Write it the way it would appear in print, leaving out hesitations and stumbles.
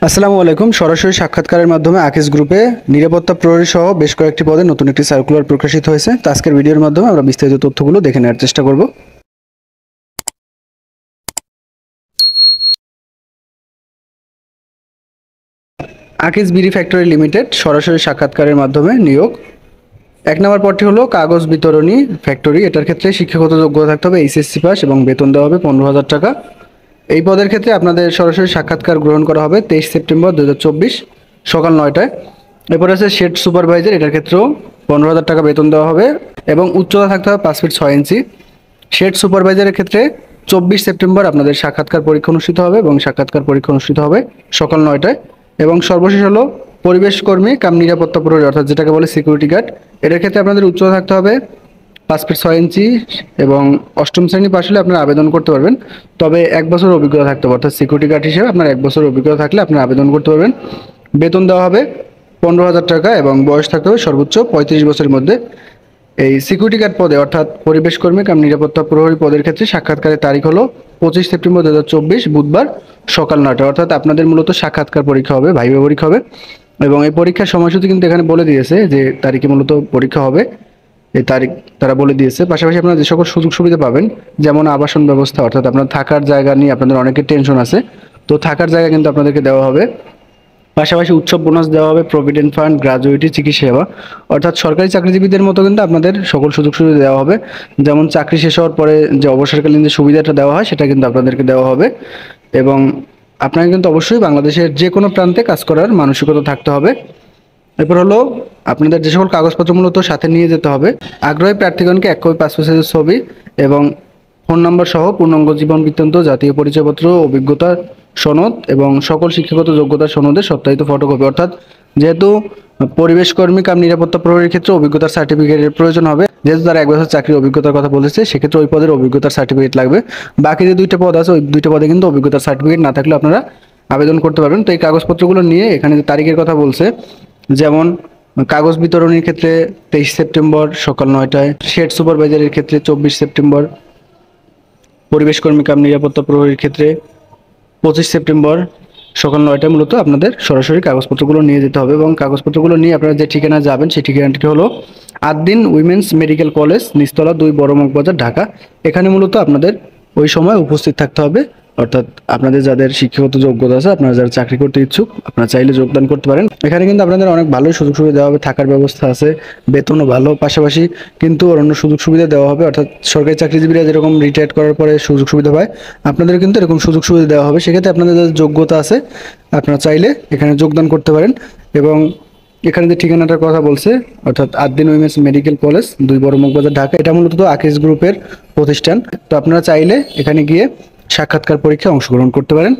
আসসালামু আলাইকুম। সরাসরি সাক্ষাৎকারের মাধ্যমে আকিজ গ্রুপে নিরাপত্তা প্রহরী সহ বেশ কয়েকটি পদে নতুন একটি সার্কুলার প্রকাশিত হয়েছে। তো আজকের ভিডিওর মাধ্যমে আমরা বিস্তারিত তথ্যগুলো দেখে নেওয়ার চেষ্টা করব। আকিজ বিডি ফ্যাক্টরি লিমিটেড সরাসরি সাক্ষাৎকারের মাধ্যমে নিয়োগ। 1 নম্বর পদটি হলো কাগজ বিতরণী ফ্যাক্টরি। এটার ক্ষেত্রে শিক্ষাগত যোগ্যতা থাকতে হবে এইচএসসি পাস এবং বেতন দেওয়া হবে 15,000 টাকা। এই পদের ক্ষেত্রে আপনাদের সরাসরি সাক্ষাৎকার গ্রহণ করা হবে 23 সেপ্টেম্বর 2024 সকাল 9টায়। এরপর আছে শেড সুপারভাইজার। এটার ক্ষেত্রেও 15,000 টাকা বেতন দেওয়া হবে এবং উচ্চতা থাকতে হবে 5 ফিট 6 ইঞ্চি। শেড সুপারভাইজারের ক্ষেত্রে 24 সেপ্টেম্বর আপনাদের সাক্ষাৎকার পরীক্ষা অনুষ্ঠিত হবে এবং সাক্ষাৎকার পরীক্ষা অনুষ্ঠিত হবে সকাল 9টায়। এবং সর্বশেষ হলো পরিবেশ কর্মী কাম নিরাপত্তা প্রহরী, অর্থাৎ যেটাকে বলে সিকিউরিটি গার্ড। এটার ক্ষেত্রে আপনাদের উচ্চতা থাকতে হবে 5 ফিট 6 ইঞ্চি এবং অষ্টম শ্রেণী পাশ হলে আপনারা আবেদন করতে পারবেন। তবে 1 বছর অভিজ্ঞতা থাকতে হবে, অর্থাৎ সিকিউরিটি গার্ড হিসেবে আপনার 1 বছর অভিজ্ঞতা থাকলে আপনারা আবেদন করতে পারবেন। বেতন দেওয়া হবে 15,000 টাকা এবং বয়স থাকতে হবে সর্বোচ্চ 35 বছরের মধ্যে। এই সিকিউরিটি গার্ড পদে অর্থাৎ পরিবেশ কর্মী কাম নিরাপত্তা প্রহরী পদের ক্ষেত্রে সাক্ষাৎকারের তারিখ হলো 25 সেপ্টেম্বর 2024 বুধবার সকাল 9টা। অর্থাৎ আপনাদের মূলত সাক্ষাৎকার পরীক্ষা হবে, ভাইভা পরীক্ষা হবে এবং এই পরীক্ষার সময়সূচি কিন্তু এখানে বলে দিয়েছে যে তারিখে মূলত পরীক্ষা হবে। এই তারিখ তারা বলে দিয়েছে। পাশাপাশি আপনারা যে সকল সুযোগ সুবিধা পাবেন, যেমন আবাসন ব্যবস্থা, অর্থাৎ আপনার থাকার জায়গা নিয়ে আপনাদের অনেকের টেনশন আছে, তো থাকার জায়গা কিন্তু আপনাদেরকে দেওয়া হবে। পাশাপাশি উৎসব বোনাস দেওয়া হবে, প্রভিডেন্ট ফান্ড, গ্র্যাজুইটি, চিকিৎসা সেবা, অর্থাৎ সরকারি চাকরিজীবীদের মতো কিন্তু আপনাদের সকল সুযোগ সুবিধা দেওয়া হবে। যেমন চাকরি শেষ হওয়ার পরে যে অবসরকালীন যে সুবিধাটা দেওয়া হয় সেটা কিন্তু আপনাদেরকে দেওয়া হবে। এবং আপনাকে কিন্তু অবশ্যই বাংলাদেশের যে কোনো প্রান্তে কাজ করার মানসিকতা থাকতে হবে। এরপর হলো আপনাদের যে সকল কাগজপত্র মূলত সাথে নিয়ে যেতে হবে। আগ্রহী প্রার্থীগণকে 1 কপি পাসপোর্ট সাইজের ছবি এবং ফোন নম্বর সহ পূর্ণাঙ্গ জীবন বৃত্তান্ত, জাতীয় পরিচয়পত্র, অভিজ্ঞতা সনদ এবং সকল শিক্ষাগত যোগ্যতা সনদের সত্যায়িত ফটোকপি। অর্থাৎ যেহেতু পরিবেশ কর্মী কাম নিরাপত্তা প্রহরীর ক্ষেত্রে অভিজ্ঞতার সার্টিফিকেটের প্রয়োজন হবে, যেহেতু তারা 1 বছর চাকরির অভিজ্ঞতার কথা বলেছে, সেক্ষেত্রে ওই পদের অভিজ্ঞতার সার্টিফিকেট লাগবে। বাকি যে 2টা পদ আছে ওই 2টা পদে কিন্তু অভিজ্ঞতার সার্টিফিকেট না থাকলে আপনারা আবেদন করতে পারবেন। তো এই কাগজপত্রগুলো নিয়ে এখানে যে তারিখের কথা বলছে, যেমন কাগজ বিতরণের ক্ষেত্রে 23 সেপ্টেম্বর সকাল 9টায়, শেড সুপারভাইজারের ক্ষেত্রে 24 সেপ্টেম্বর, পরিবেশ কর্মী কাম নিরাপত্তা প্রহরীর ক্ষেত্রে 25 সেপ্টেম্বর সকাল 9টায় মূলত আপনাদের সরাসরি কাগজপত্রগুলো নিয়ে যেতে হবে। এবং কাগজপত্রগুলো নিয়ে আপনারা যে ঠিকানা যাবেন সেই ঠিকানাটি হলো আদ্দিন উইমেন্স মেডিকেল কলেজ, নিচতলা 2, বড় মগবাজার, ঢাকা। এখানে মূলত আপনাদের ওই সময় উপস্থিত থাকতে হবে। অর্থাৎ আপনাদের যাদের শিক্ষাগত যোগ্যতা আছে, আপনারা যারা চাকরি করতে ইচ্ছুক, আপনারা চাইলে যোগদান করতে পারেন। এখানে কিন্তু আপনাদের অনেক ভালোই সুযোগ সুবিধা দেওয়া হবে, থাকার ব্যবস্থা আছে, বেতনও ভালো, পাশাপাশি কিন্তু অন্য সুযোগ সুবিধা দেওয়া হবে। অর্থাৎ সরকারি চাকরিজীবীরা যেরকম রিটায়ার করার পরে সুযোগ সুবিধা পায়, আপনাদের কিন্তু এরকম সুযোগ সুবিধা দেওয়া হবে। সেক্ষেত্রে আপনাদের যাদের যোগ্যতা আছে আপনারা চাইলে এখানে যোগদান করতে পারেন। এবং এখানে যে ঠিকানাটার কথা বলছে, অর্থাৎ আদ্দিন উইমেন্স মেডিকেল কলেজ, 2, বড় মগবাজার, ঢাকা, এটা মূলত আকিজ গ্রুপের প্রতিষ্ঠান। তো আপনারা চাইলে এখানে গিয়ে সাক্ষাৎকার পরীক্ষায় অংশগ্রহণ করতে পারেন।